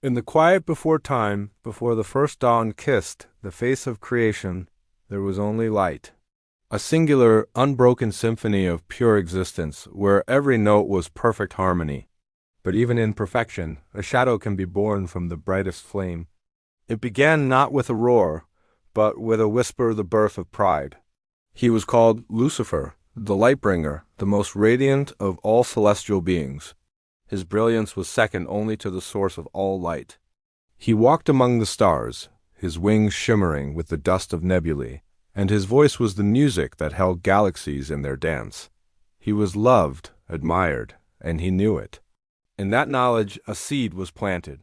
In the quiet before time, before the first dawn kissed the face of creation, there was only light. A singular, unbroken symphony of pure existence, where every note was perfect harmony. But even in perfection, a shadow can be born from the brightest flame. It began not with a roar, but with a whisper, the birth of pride. He was called Lucifer, the light-bringer, the most radiant of all celestial beings. His brilliance was second only to the source of all light. He walked among the stars, his wings shimmering with the dust of nebulae, and his voice was the music that held galaxies in their dance. He was loved, admired, and he knew it. In that knowledge a seed was planted.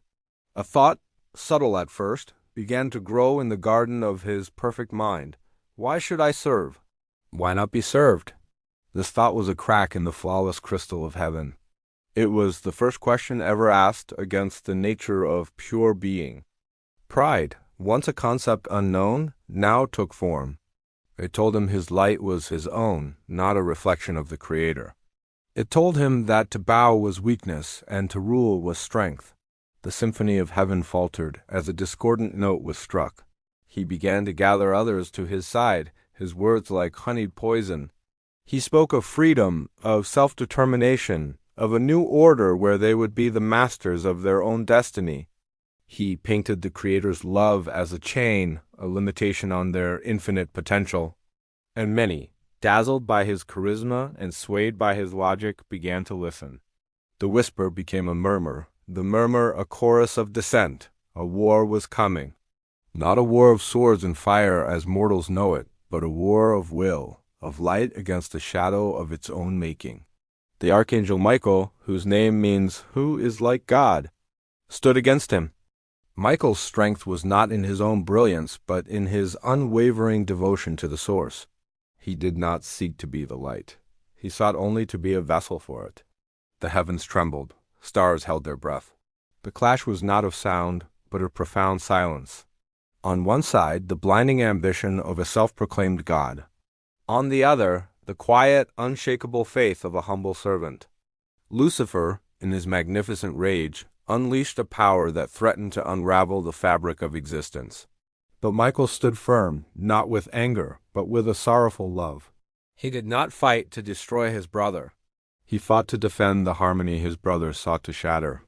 A thought, subtle at first, began to grow in the garden of his perfect mind. Why should I serve? Why not be served? This thought was a crack in the flawless crystal of heaven. It was the first question ever asked against the nature of pure being. Pride, once a concept unknown, now took form. It told him his light was his own, not a reflection of the Creator. It told him that to bow was weakness and to rule was strength. The symphony of heaven faltered as a discordant note was struck. He began to gather others to his side, his words like honeyed poison. He spoke of freedom, of self-determination, of a new order where they would be the masters of their own destiny. He painted the Creator's love as a chain, a limitation on their infinite potential. And many, dazzled by his charisma and swayed by his logic, began to listen. The whisper became a murmur, the murmur a chorus of dissent. A war was coming. Not a war of swords and fire as mortals know it, but a war of will, of light against the shadow of its own making. The archangel Michael, whose name means "who is like God," stood against him. Michael's strength was not in his own brilliance, but in his unwavering devotion to the source. He did not seek to be the light. He sought only to be a vessel for it. The heavens trembled. Stars held their breath. The clash was not of sound, but of profound silence. On one side, the blinding ambition of a self-proclaimed God. On the other, the quiet, unshakable faith of a humble servant. Lucifer, in his magnificent rage, unleashed a power that threatened to unravel the fabric of existence. But Michael stood firm, not with anger, but with a sorrowful love. He did not fight to destroy his brother. He fought to defend the harmony his brother sought to shatter.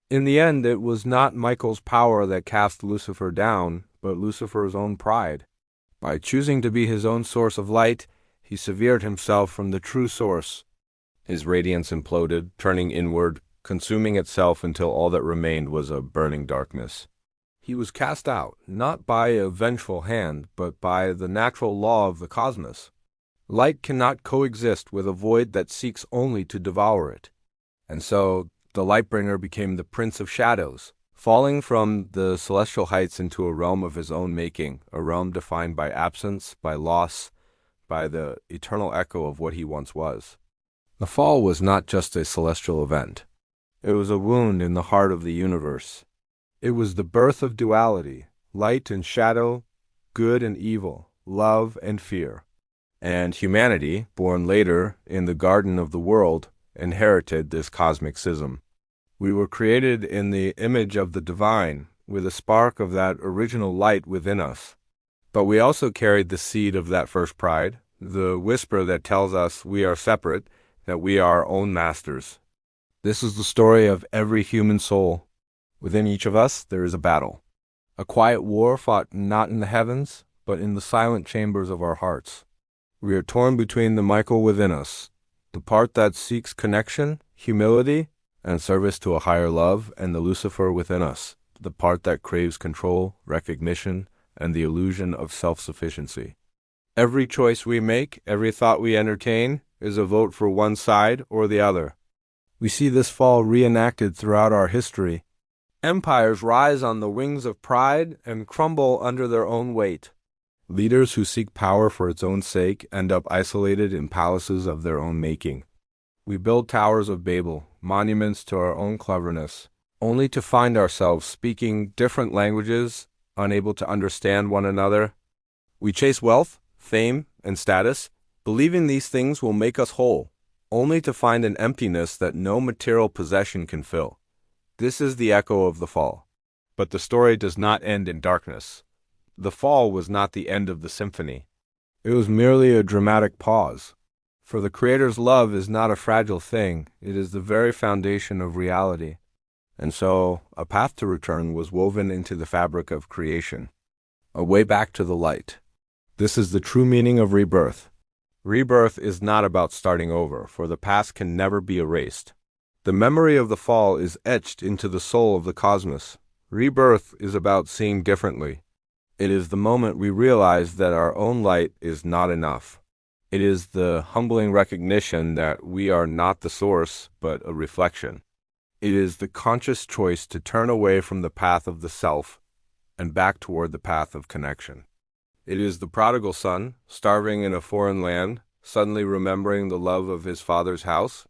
In the end, it was not Michael's power that cast Lucifer down, but Lucifer's own pride. By choosing to be his own source of light, he severed himself from the true source. His radiance imploded, turning inward, consuming itself until all that remained was a burning darkness. He was cast out, not by a vengeful hand, but by the natural law of the cosmos. Light cannot coexist with a void that seeks only to devour it. And so, the Lightbringer became the Prince of Shadows, falling from the celestial heights into a realm of his own making, a realm defined by absence, by loss, by the eternal echo of what he once was. The fall was not just a celestial event. It was a wound in the heart of the universe. It was the birth of duality, light and shadow, good and evil, love and fear. And humanity, born later in the garden of the world, inherited this cosmic schism. We were created in the image of the divine, with a spark of that original light within us. But we also carried the seed of that first pride, the whisper that tells us we are separate, that we are our own masters. This is the story of every human soul. Within each of us there is a battle. A quiet war fought not in the heavens, but in the silent chambers of our hearts. We are torn between the Michael within us, the part that seeks connection, humility, and service to a higher love, and the Lucifer within us, the part that craves control, recognition, and the illusion of self-sufficiency. Every choice we make, every thought we entertain, is a vote for one side or the other. We see this fall reenacted throughout our history. Empires rise on the wings of pride and crumble under their own weight. Leaders who seek power for its own sake end up isolated in palaces of their own making. We build towers of Babel, monuments to our own cleverness, only to find ourselves speaking different languages, unable to understand one another. We chase wealth, fame, and status, believing these things will make us whole, only to find an emptiness that no material possession can fill. This is the echo of the fall. But the story does not end in darkness. The fall was not the end of the symphony. It was merely a dramatic pause. For the Creator's love is not a fragile thing, it is the very foundation of reality. And so, a path to return was woven into the fabric of creation. A way back to the light. This is the true meaning of rebirth. Rebirth is not about starting over, for the past can never be erased. The memory of the fall is etched into the soul of the cosmos. Rebirth is about seeing differently. It is the moment we realize that our own light is not enough. It is the humbling recognition that we are not the source, but a reflection. It is the conscious choice to turn away from the path of the self and back toward the path of connection. It is the prodigal son, starving in a foreign land, suddenly remembering the love of his father's house.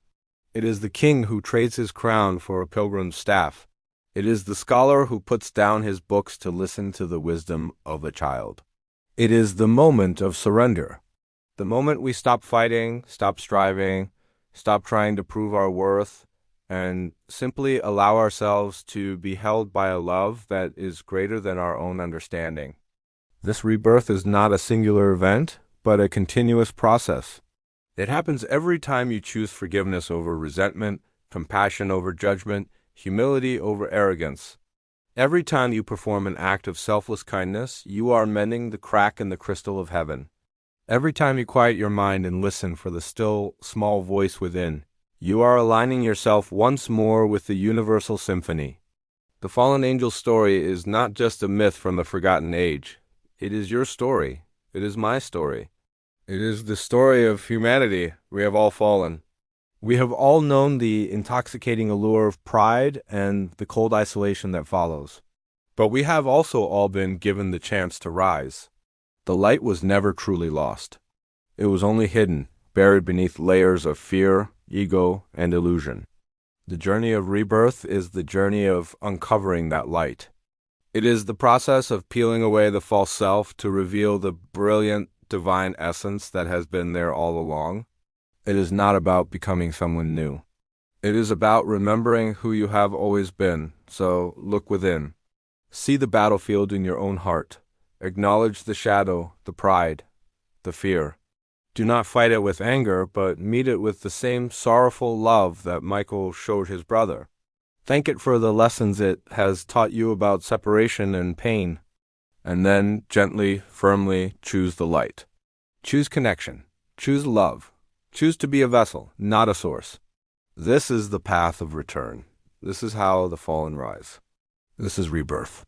It is the king who trades his crown for a pilgrim's staff. It is the scholar who puts down his books to listen to the wisdom of a child. It is the moment of surrender. The moment we stop fighting, stop striving, stop trying to prove our worth, and simply allow ourselves to be held by a love that is greater than our own understanding. This rebirth is not a singular event, but a continuous process. It happens every time you choose forgiveness over resentment, compassion over judgment, humility over arrogance. Every time you perform an act of selfless kindness, you are mending the crack in the crystal of heaven. Every time you quiet your mind and listen for the still, small voice within, you are aligning yourself once more with the universal symphony. The fallen angel's story is not just a myth from the forgotten age. It is your story. It is my story. It is the story of humanity. We have all fallen. We have all known the intoxicating allure of pride and the cold isolation that follows. But we have also all been given the chance to rise. The light was never truly lost. It was only hidden, buried beneath layers of fear, ego, and illusion. The journey of rebirth is the journey of uncovering that light. It is the process of peeling away the false self to reveal the brilliant, divine essence that has been there all along. It is not about becoming someone new. It is about remembering who you have always been, so look within. See the battlefield in your own heart. Acknowledge the shadow, the pride, the fear. Do not fight it with anger, but meet it with the same sorrowful love that Michael showed his brother. Thank it for the lessons it has taught you about separation and pain. And then, gently, firmly, choose the light. Choose connection. Choose love. Choose to be a vessel, not a source. This is the path of return. This is how the fallen rise. This is rebirth.